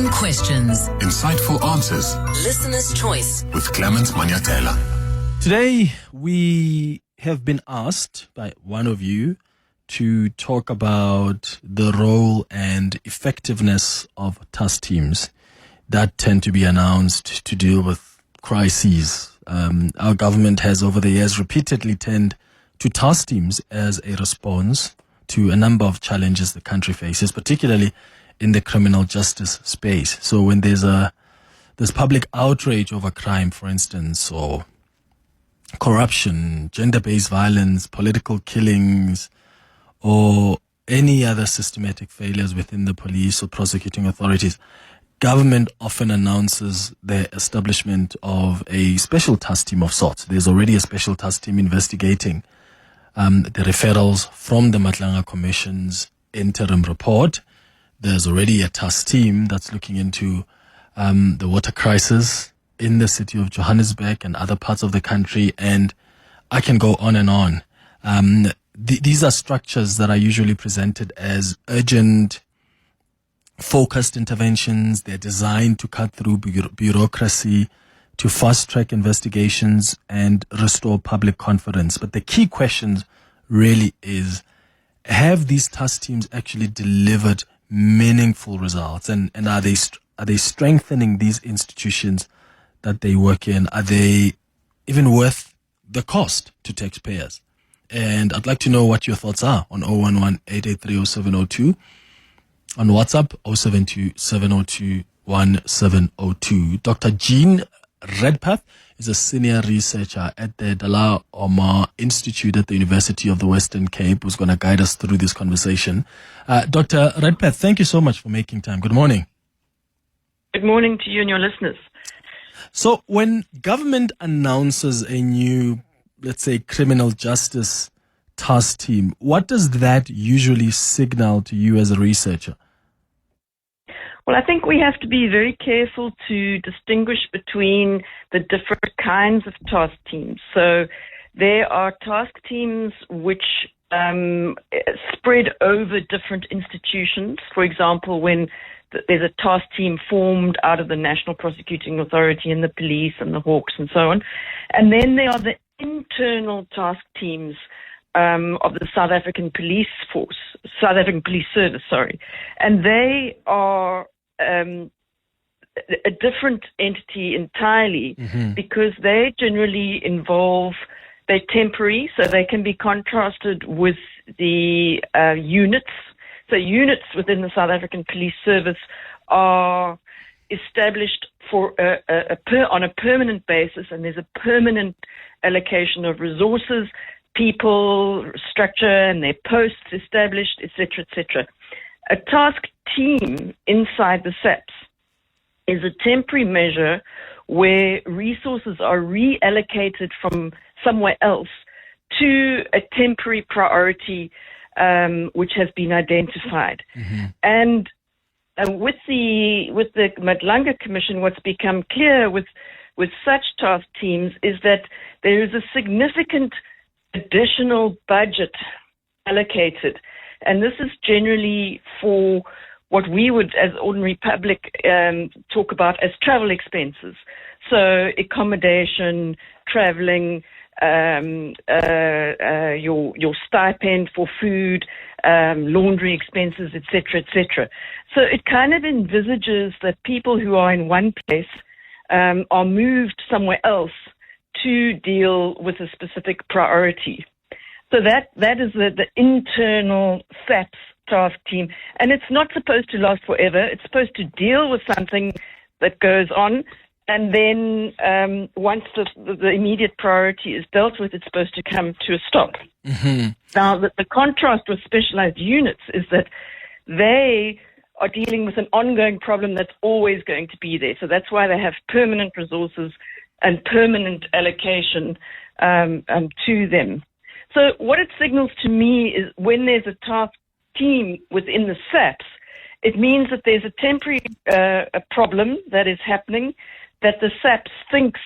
Burning questions. Insightful answers. Listener's choice. With Clement Manyathela. Today, we have been asked by one of you to talk about the role and effectiveness of task teams that tend to be announced to deal with crises. Our government has over the years repeatedly turned to task teams as a response to a number of challenges the country faces, particularly in the criminal justice space. So when there's public outrage over crime, for instance, or corruption, gender-based violence, political killings, or any other systematic failures within the police or prosecuting authorities, government often announces the establishment of a special task team of sorts. There's already a special task team investigating the referrals from the Matlanga Commission's interim report. There's already a task team that's looking into the water crisis in the city of Johannesburg and other parts of the country, and I can go on and on. These are structures that are usually presented as urgent, focused interventions. They're designed to cut through bureaucracy, to fast-track investigations and restore public confidence. But the key question really is, have these task teams actually delivered meaningful results? And are they strengthening these institutions that they work in? Are they even worth the cost to taxpayers? And I'd like to know what your thoughts are on 011-883-0702, on WhatsApp 072-702-1702. Dr. Jean Redpath is a senior researcher at the Dullah Omar Institute at the University of the Western Cape, who's going to guide us through this conversation. Dr. Redpath, thank you so much for making time. Good morning. Good morning to you and your listeners. So when government announces a new, let's say, criminal justice task team, what does that usually signal to you as a researcher? Well, I think we have to be very careful to distinguish between the different kinds of task teams. So there are task teams which spread over different institutions. For example, when there's a task team formed out of the National Prosecuting Authority and the police and the Hawks and so on. And then there are the internal task teams of the South African Police Service, and they are a different entity entirely, because they generally they're temporary, so they can be contrasted with the units. So units within the South African Police Service are established on a permanent basis, and there's a permanent allocation of resources, people, structure, and their posts established, etc., etc. A task team inside the SAPS is a temporary measure where resources are reallocated from somewhere else to a temporary priority which has been identified. And with the Matlanga Commission, what's become clear with such task teams is that there is a significant additional budget allocated, and this is generally for what we would, as ordinary public, talk about as travel expenses. So accommodation, traveling, your stipend for food, laundry expenses, etc., etc. So it kind of envisages that people who are in one place are moved somewhere else to deal with a specific priority. So that is the internal SAPS task team, and it's not supposed to last forever. It's supposed to deal with something that goes on, and then once the immediate priority is dealt with, it's supposed to come to a stop. Now, the contrast with specialized units is that they are dealing with an ongoing problem that's always going to be there. So that's why they have permanent resources and permanent allocation to them. So what it signals to me is when there's a task team within the SAPS, it means that there's a temporary a problem that is happening that the SAPS thinks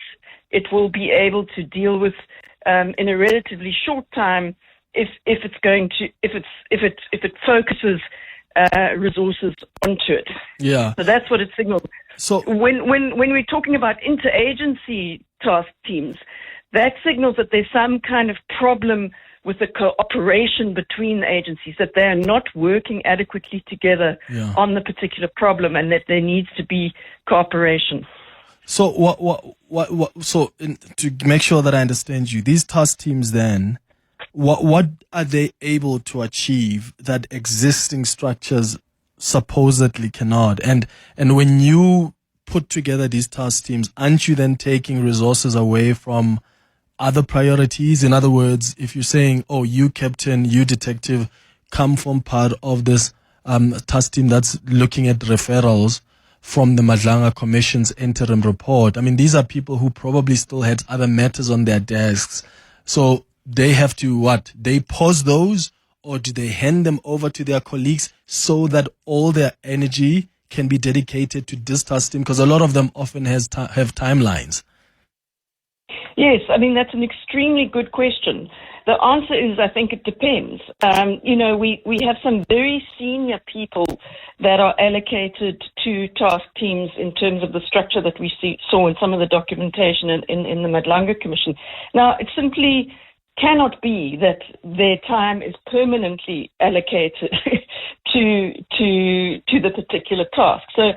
it will be able to deal with in a relatively short time if it focuses resources onto it. Yeah. So that's what it signals. So When we're talking about interagency task teams, that signals that there's some kind of problem with the cooperation between the agencies, that they are not working adequately together on the particular problem, and that there needs to be cooperation. So to make sure that I understand you, these task teams then, what are they able to achieve that existing structures supposedly cannot? And when you put together these task teams, aren't you then taking resources away from other priorities? In other words, if you're saying, oh, you captain, you detective, come from part of this task team that's looking at referrals from the Madlanga Commission's interim report. I mean, these are people who probably still had other matters on their desks. So they have to They pause those, or do they hand them over to their colleagues so that all their energy can be dedicated to this task team? Because a lot of them often have timelines. Yes, I mean, that's an extremely good question. The answer is, I think it depends. We have some very senior people that are allocated to task teams in terms of the structure that we saw in some of the documentation in the Madlanga Commission. Now, it simply cannot be that their time is permanently allocated to the particular task. So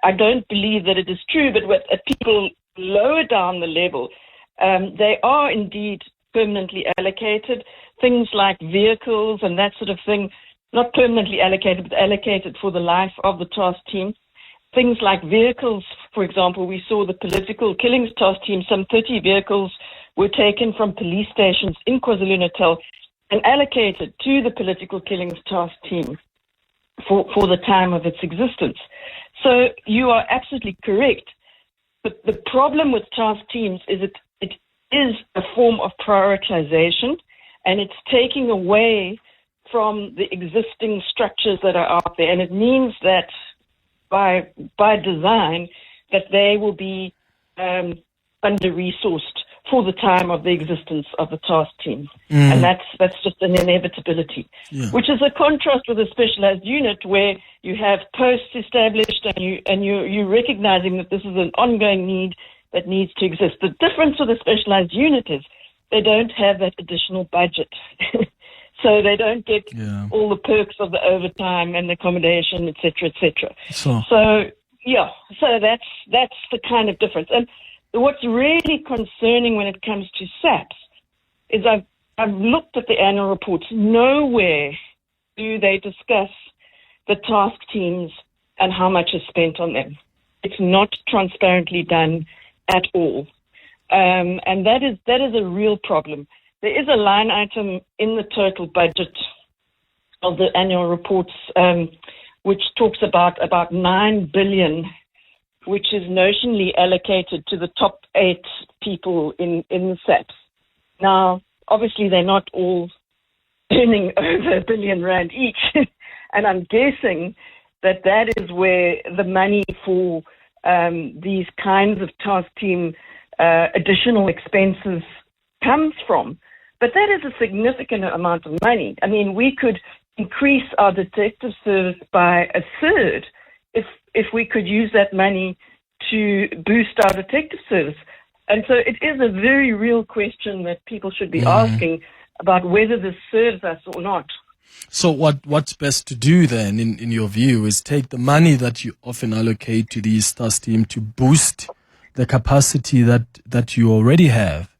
I don't believe that it is true, but with people lower down the level, they are indeed permanently allocated. Things like vehicles and that sort of thing, not permanently allocated, but allocated for the life of the task team. Things like vehicles, for example, we saw the political killings task team, some 30 vehicles were taken from police stations in KwaZulu-Natal and allocated to the political killings task team for the time of its existence. So you are absolutely correct. But the problem with task teams is it is a form of prioritization, and it's taking away from the existing structures that are out there. And it means that by design, that they will be under-resourced for the time of the existence of the task team. And that's just an inevitability, which is a contrast with a specialized unit where you have posts established and you're recognizing that this is an ongoing need that needs to exist. The difference with a specialized unit is they don't have that additional budget. So they don't get all the perks of the overtime and the accommodation, et cetera, et cetera. So that's the kind of difference. And what's really concerning when it comes to SAPs is I've looked at the annual reports. Nowhere do they discuss the task teams and how much is spent on them. It's not transparently done at all. And that is a real problem. There is a line item in the total budget of the annual reports which talks about 9 billion, which is notionally allocated to the top 8 people in the SAPs. Now, obviously, they're not all earning over R1 billion each, and I'm guessing that is where the money for these kinds of task team additional expenses comes from. But that is a significant amount of money. I mean, we could increase our detective service by a third if we could use that money to boost our detective service. And so it is a very real question that people should be asking about whether this serves us or not. So what's best to do then, in your view, is take the money that you often allocate to these task teams to boost the capacity that you already have.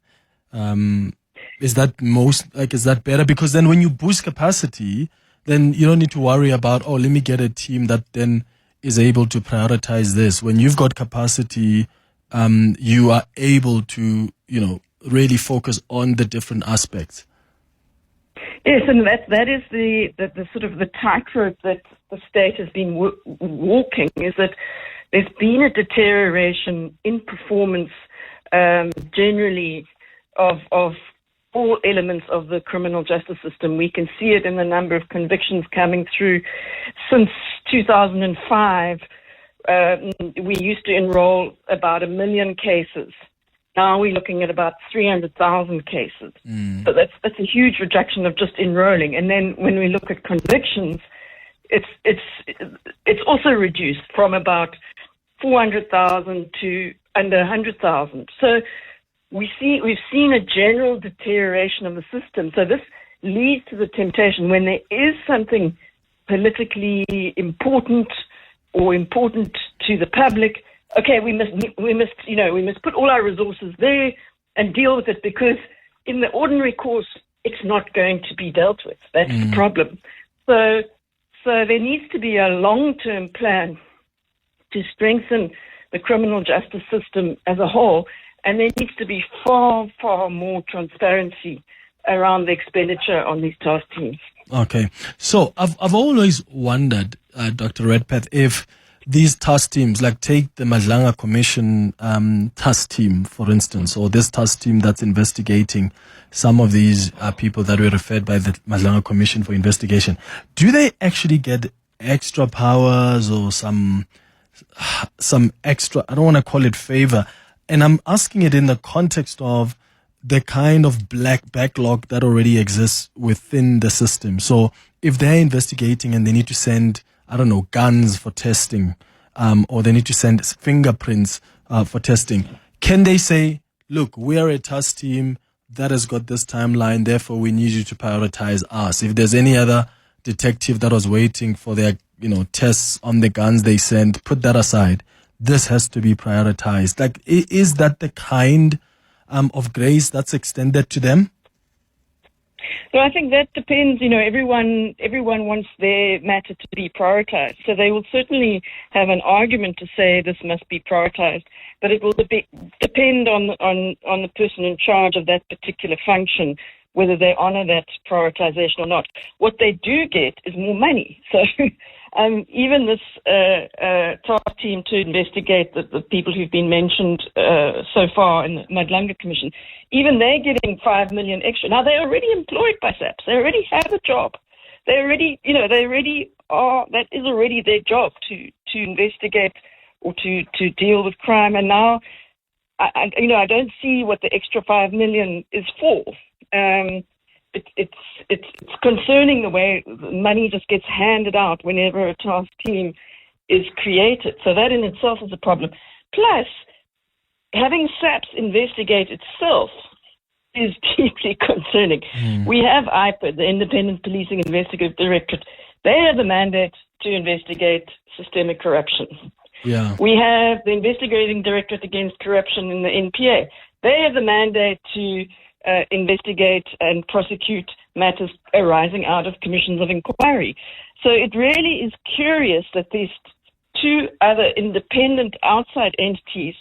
Is that better? Because then when you boost capacity, then you don't need to worry about, let me get a team that then is able to prioritize this. When you've got capacity, you are able to, really focus on the different aspects. Yes, and that is the sort of the tightrope that the state has been walking, is that there's been a deterioration in performance generally of all elements of the criminal justice system. We can see it in the number of convictions coming through. Since 2005, we used to enroll about 1 million cases. Now we're looking at about 300,000 cases. So that's a huge reduction of just enrolling. And then when we look at convictions, it's also reduced from about 400,000 to under 100,000. So we've seen a general deterioration of the system. So this leads to the temptation when there is something politically important or important to the public. Okay, we must put all our resources there and deal with it, because in the ordinary course, it's not going to be dealt with. That's the problem. So there needs to be a long-term plan to strengthen the criminal justice system as a whole, and there needs to be far, far more transparency around the expenditure on these task teams. Okay. So I've always wondered, Dr. Redpath, if these task teams, like take the Madlanga Commission task team, for instance, or this task team that's investigating some of these people that were referred by the Madlanga Commission for investigation, do they actually get extra powers or some extra, I don't want to call it favor, and I'm asking it in the context of the kind of black backlog that already exists within the system. So if they're investigating and they need to send, I don't know, guns for testing, or they need to send fingerprints for testing, can they say, look, we are a task team that has got this timeline, therefore we need you to prioritize us? If there's any other detective that was waiting for their, tests on the guns they sent, put that aside. This has to be prioritized. Like, is that the kind of grace that's extended to them? So I think that depends. Everyone wants their matter to be prioritized. So they will certainly have an argument to say this must be prioritized, but it will depend on the person in charge of that particular function, whether they honor that prioritization or not. What they do get is more money. So even this task team to investigate the people who've been mentioned so far in the Madlanga Commission, even they're getting 5 million extra. Now, they're already employed by SAPS. They already have a job. They already are, that is already their job to investigate or to deal with crime. And now, I don't see what the extra 5 million is for. It's concerning the way money just gets handed out whenever a task team is created. So that in itself is a problem. Plus, having SAPS investigate itself is deeply concerning. We have IPID, the Independent Policing Investigative Directorate. They have the mandate to investigate systemic corruption. Yeah. We have the Investigating Directorate Against Corruption in the NPA. They have the mandate to investigate and prosecute matters arising out of commissions of inquiry. So it really is curious that these two other independent outside entities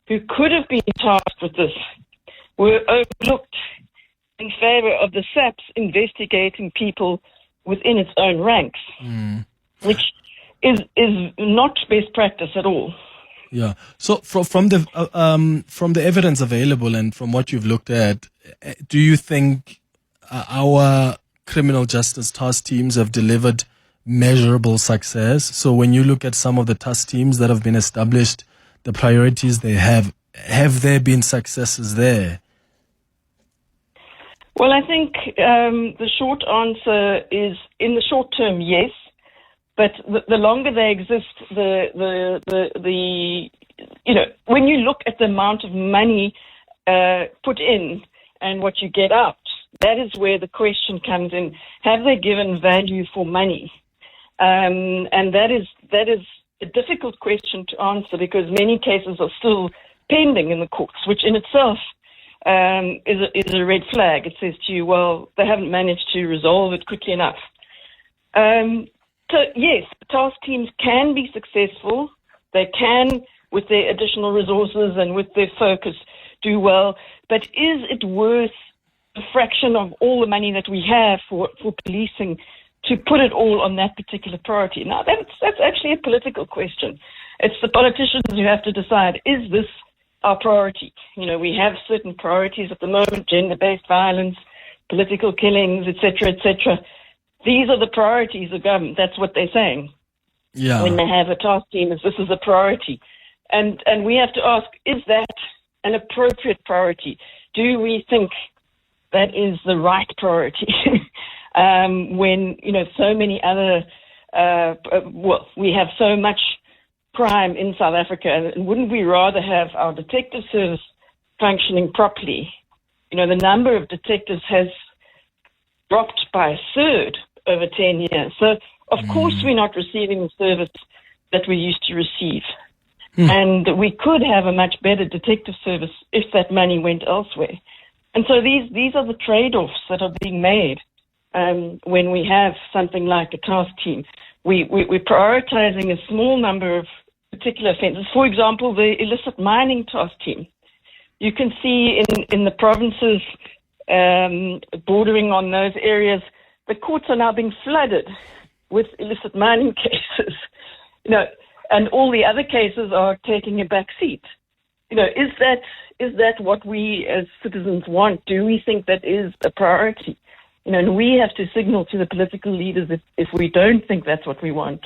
who could have been tasked with this were overlooked in favor of the SAPS investigating people within its own ranks, which is not best practice at all. Yeah. So from the evidence available and from what you've looked at, do you think our criminal justice task teams have delivered measurable success? So when you look at some of the task teams that have been established, the priorities they have there been successes there? Well, I think the short answer is, in the short term, yes. But the longer they exist, when you look at the amount of money put in and what you get out, that is where the question comes in. Have they given value for money? And that is a difficult question to answer, because many cases are still pending in the courts, which in itself is a red flag. It says to you, well, they haven't managed to resolve it quickly enough. So, yes, task teams can be successful. They can, with their additional resources and with their focus, do well. But is it worth a fraction of all the money that we have for policing to put it all on that particular priority? Now, that's actually a political question. It's the politicians who have to decide, is this our priority? We have certain priorities at the moment: gender-based violence, political killings, etc., etc. These are the priorities of government. That's what they're saying. Yeah. When they have a task team, this is a priority. And we have to ask, is that an appropriate priority? Do we think that is the right priority? When, so many other well, we have so much crime in South Africa, and wouldn't we rather have our detective service functioning properly? You know, the number of detectives has dropped by a third over 10 years. So, of course, we're not receiving the service that we used to receive. And we could have a much better detective service if that money went elsewhere. And so these are the trade-offs that are being made when we have something like a task team. We're prioritizing a small number of particular offences. For example, the illicit mining task team. You can see in the provinces bordering on those areas, the courts are now being flooded with illicit mining cases. You know, and all the other cases are taking a back seat. You know, is that what we as citizens want? Do we think that is a priority? You know, and we have to signal to the political leaders if we don't think that's what we want.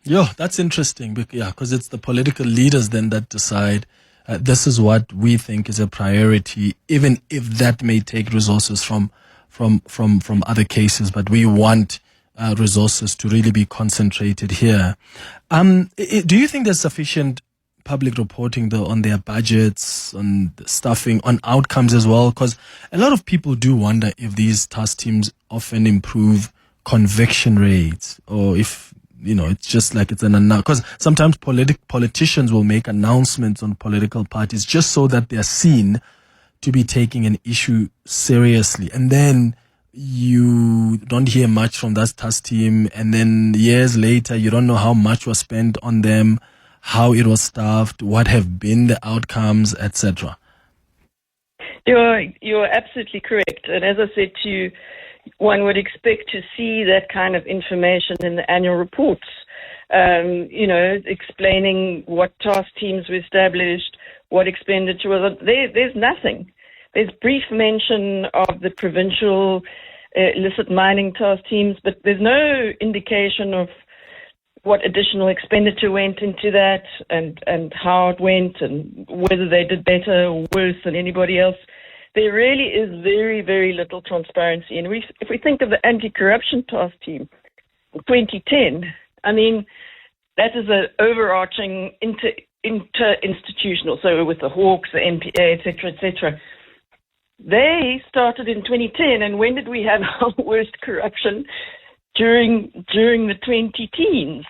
Yeah, that's interesting. Because it's the political leaders then that decide this is what we think is a priority, even if that may take resources from other cases. But we want resources to really be concentrated here. Do you think there's sufficient public reporting though on their budgets, on the staffing, on outcomes as well? Because a lot of people do wonder if these task teams often improve conviction rates, or if, you know, it's just like it's because sometimes politicians will make announcements on political parties just so that they're seen to be taking an issue seriously, and then you don't hear much from that task team, and then years later you don't know how much was spent on them, how it was staffed, what have been the outcomes, etc. You're absolutely correct. And as I said to you, one would expect to see that kind of information in the annual reports, you know, explaining what task teams were established, what expenditure was. There's nothing. There's brief mention of the provincial illicit mining task teams, but there's no indication of what additional expenditure went into that and how it went and whether they did better or worse than anybody else. There really is very, very little transparency. And if we think of the anti-corruption task team in 2010, I mean, that is an overarching inter-institutional, so with the Hawks, the NPA, et cetera, they started in 2010, and when did we have our worst corruption? During the 2010s.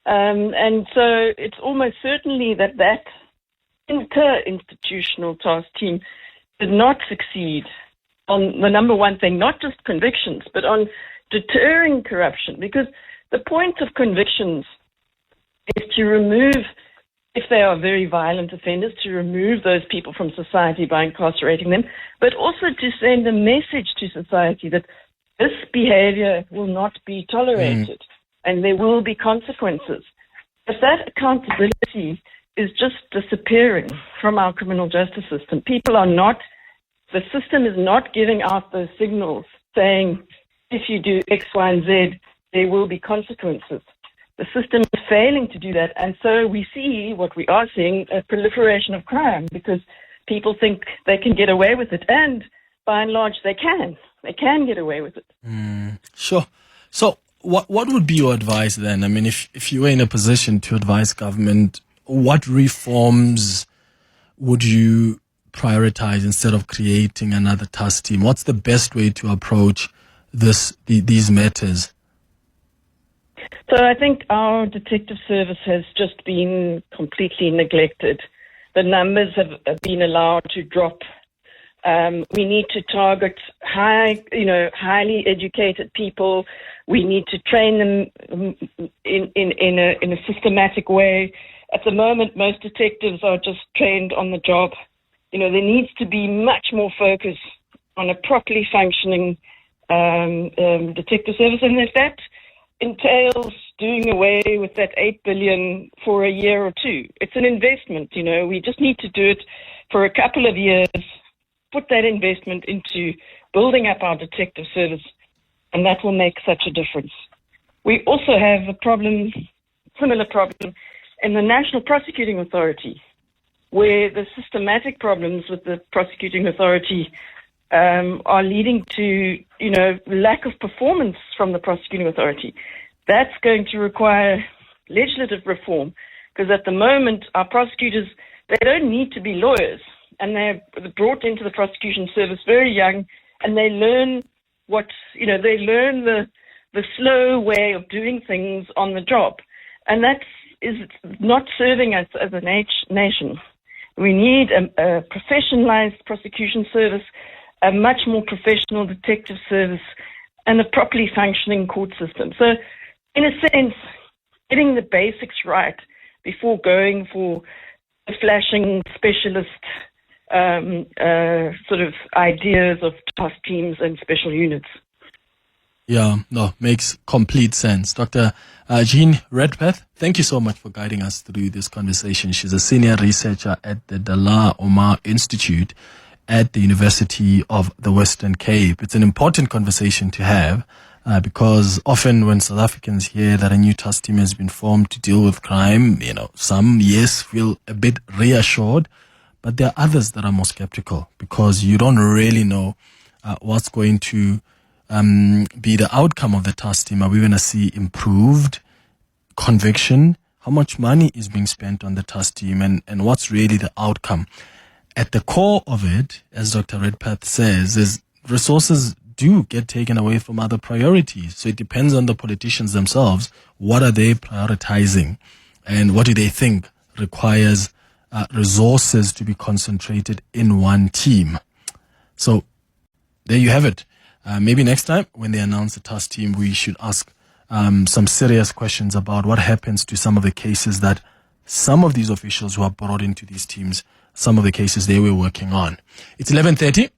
And so it's almost certainly that inter-institutional task team did not succeed on the number one thing, not just convictions, but on deterring corruption. Because the point of convictions is to remove, if they are very violent offenders, to remove those people from society by incarcerating them, but also to send a message to society that this behavior will not be tolerated and there will be consequences. If that accountability is just disappearing from our criminal justice system, the system is not giving out those signals saying, if you do X, Y, and Z, there will be consequences. The system is failing to do that. And so we see what we are seeing, a proliferation of crime, because people think they can get away with it. And by and large, they can. They can get away with it. Sure. So what would be your advice then? I mean, if you were in a position to advise government, what reforms would you prioritize instead of creating another task team? What's the best way to approach these matters? So I think our detective service has just been completely neglected. The numbers have been allowed to drop. We need to target highly educated people. We need to train them in a systematic way. At the moment, most detectives are just trained on the job. You know, there needs to be much more focus on a properly functioning detective service, and if that entails doing away with that 8 billion for a year or two, it's an investment. You know, we just need to do it for a couple of years. Put that investment into building up our detective service, and that will make such a difference. We also have a similar problem in the National Prosecuting Authority, where the systematic problems with the prosecuting authority are leading to, lack of performance from the prosecuting authority. That's going to require legislative reform, because at the moment our prosecutors, they don't need to be lawyers, and they're brought into the prosecution service very young, and they learn they learn the slow way of doing things on the job, and that is not serving us as a nation. We need a professionalized prosecution service, a much more professional detective service, and a properly functioning court system. So, in a sense, getting the basics right before going for the flashing specialist sort of ideas of task teams and special units. Yeah, no, makes complete sense. Dr. Jean Redpath, thank you so much for guiding us through this conversation. She's a senior researcher at the Dullah Omar Institute at the University of the Western Cape. It's an important conversation to have because often when South Africans hear that a new task team has been formed to deal with crime, some, yes, feel a bit reassured, but there are others that are more skeptical because you don't really know what's going to be the outcome of the task team. Are we going to see improved conviction? How much money is being spent on the task team, and what's really the outcome? At the core of it, as Dr. Redpath says, is resources do get taken away from other priorities. So it depends on the politicians themselves. What are they prioritizing, and what do they think requires resources to be concentrated in one team? So there you have it. Maybe next time when they announce the task team, we should ask some serious questions about what happens to some of the cases that some of these officials who are brought into these teams, some of the cases they were working on. It's 11:30.